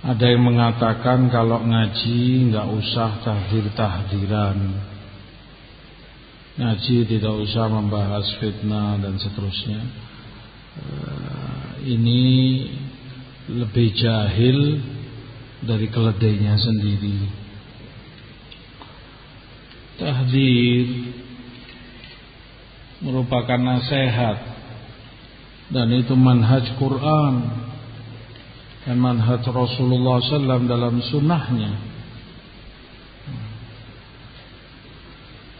Ada yang mengatakan kalau ngaji nggak usah tahdir-tahdiran, ngaji tidak usah membahas fitnah dan seterusnya. Ini lebih jahil dari keledainya sendiri. Tahdir merupakan nasihat, dan itu manhaj Quran dan manhaj Rasulullah SAW dalam sunnahnya.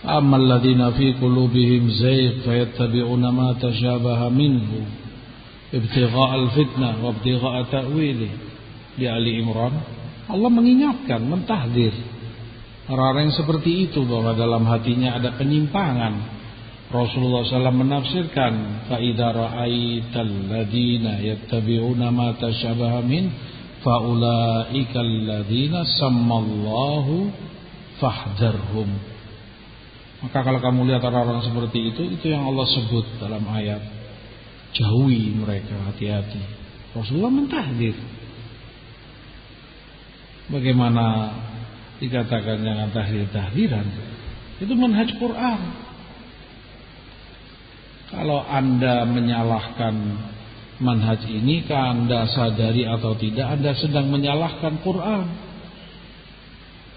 Ammal ladzina fi qulubihim zayg fayattabi'una ma tashabaha minhu ibtigha'al fitnah wa ibtigha'a ta'wili. Di Ali Imran Allah mengingatkan, mentahdir orang-orang yang seperti itu bahwa dalam hatinya ada penyimpangan. Rasulullah SAW menafsirkan, fa idza ra'aital ladzina yattabi'una ma tashabaha min fa ulaikal ladzina sammallahu fahdharhum. Maka kalau kamu lihat orang-orang seperti itu yang Allah sebut dalam ayat, jauhi mereka, hati-hati. Rasulullah mentahdir. Bagaimana dikatakan jangan tahdir-tahdiran? Itu manhaj Quran. Kalau Anda menyalahkan manhaj ini, Anda sadari atau tidak, Anda sedang menyalahkan Quran.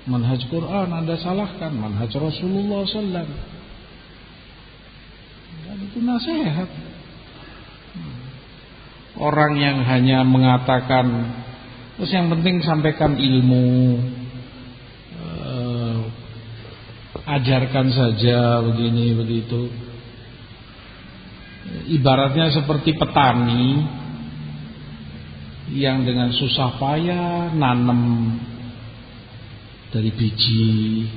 Manhaj Quran Anda salahkan, manhaj Rasulullah SAW. Dan itu nasihat. Orang yang hanya mengatakan, terus yang penting sampaikan ilmu, ajarkan saja begini begitu. Ibaratnya seperti petani yang dengan susah payah nanam dari biji,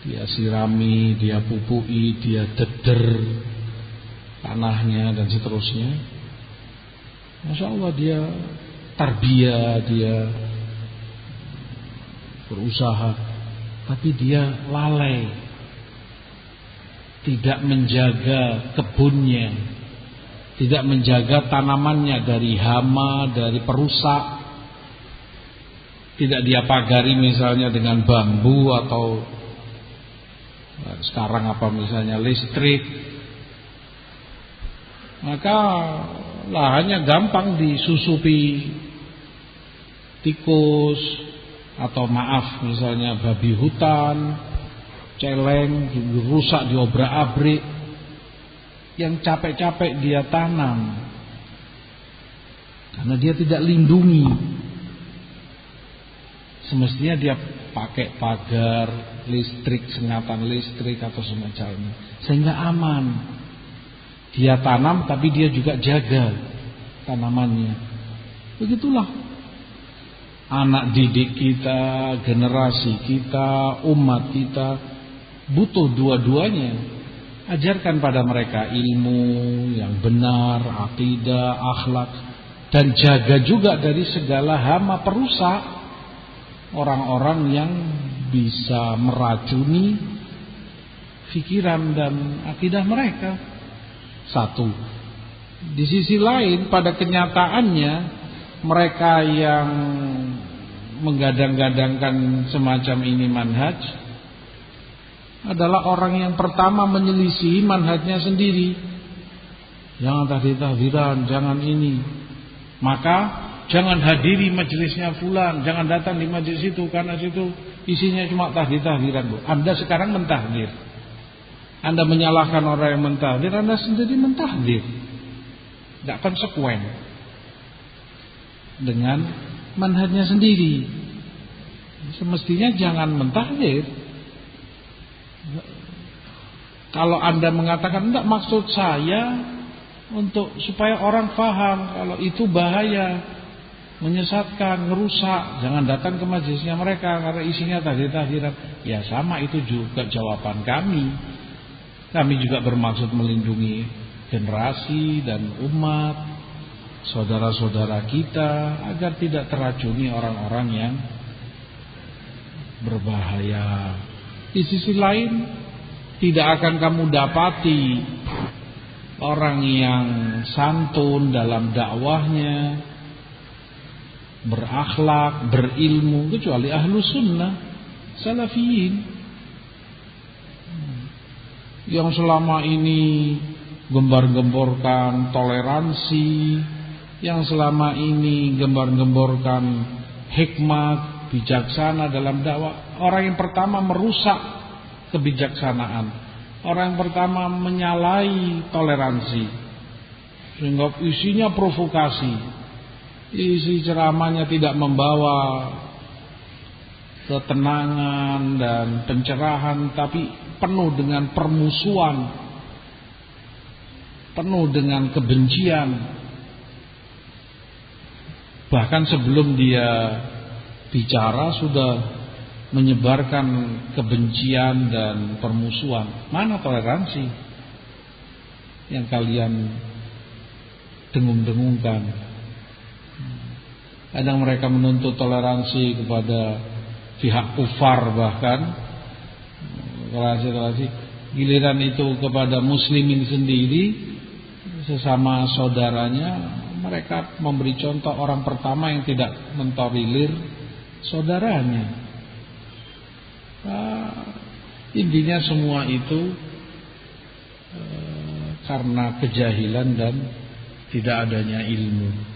dia sirami, dia pupui, dia deder tanahnya dan seterusnya. Masya Allah, dia tarbiyah, dia berusaha, tapi dia lalai, tidak menjaga kebunnya, tidak menjaga tanamannya dari hama, dari perusak. Tidak dia pagari misalnya dengan bambu atau sekarang apa misalnya listrik. Maka lahannya gampang disusupi tikus atau maaf misalnya babi hutan, celeng, rusak diobrak-abrik. Yang capek-capek dia tanam karena dia tidak lindungi. Semestinya dia pakai pagar listrik, sengatan listrik atau semacamnya, sehingga aman. Dia tanam tapi dia juga jaga tanamannya. Begitulah anak didik kita, generasi kita, umat kita butuh dua-duanya. Ajarkan pada mereka ilmu yang benar, akidah, akhlak, dan jaga juga dari segala hama perusak. Orang-orang yang bisa meracuni pikiran dan akidah mereka. Satu. Di sisi lain, pada kenyataannya mereka yang menggadang-gadangkan semacam ini manhaj adalah orang yang pertama menyelisihi manhajnya sendiri. Jangan tahdir-tahdiran, jangan ini. Maka jangan hadiri majelisnya fulan, jangan datang di majelis itu karena situ isinya cuma tahdir-tahdiran. Anda sekarang mentahdir. Anda menyalahkan orang yang mentahdir, Anda sendiri mentahdir. Tidak konsekuen dengan manhajnya sendiri. Semestinya jangan mentahdir. Kalau Anda mengatakan enggak, maksud saya untuk supaya orang paham kalau itu bahaya, menyesatkan, merusak, jangan datang ke majelisnya mereka karena isinya tahdir-tahdiran. Ya sama, itu juga jawaban kami. Kami juga bermaksud melindungi generasi dan umat, saudara-saudara kita, agar tidak teracuni orang-orang yang berbahaya. Di sisi lain, tidak akan kamu dapati orang yang santun dalam dakwahnya, berakhlak, berilmu, kecuali ahlu sunnah, salafiyin, yang selama ini gembar-gemborkan toleransi, yang selama ini gembar-gemborkan hikmat, bijaksana dalam dakwah. Orang yang pertama merusak kebijaksanaan, orang yang pertama menyalahi toleransi, sehingga isinya provokasi, isi ceramahnya tidak membawa ketenangan dan pencerahan, tapi penuh dengan permusuhan, penuh dengan kebencian. Bahkan sebelum dia bicara sudah menyebarkan kebencian dan permusuhan. Mana toleransi yang kalian dengung-dengungkan? Kadang mereka menuntut toleransi kepada pihak kufar, bahkan toleransi. Giliran itu kepada muslimin sendiri, sesama saudaranya, mereka memberi contoh orang pertama yang tidak mentolerir saudaranya. Intinya semua itu karena kejahilan dan tidak adanya ilmu.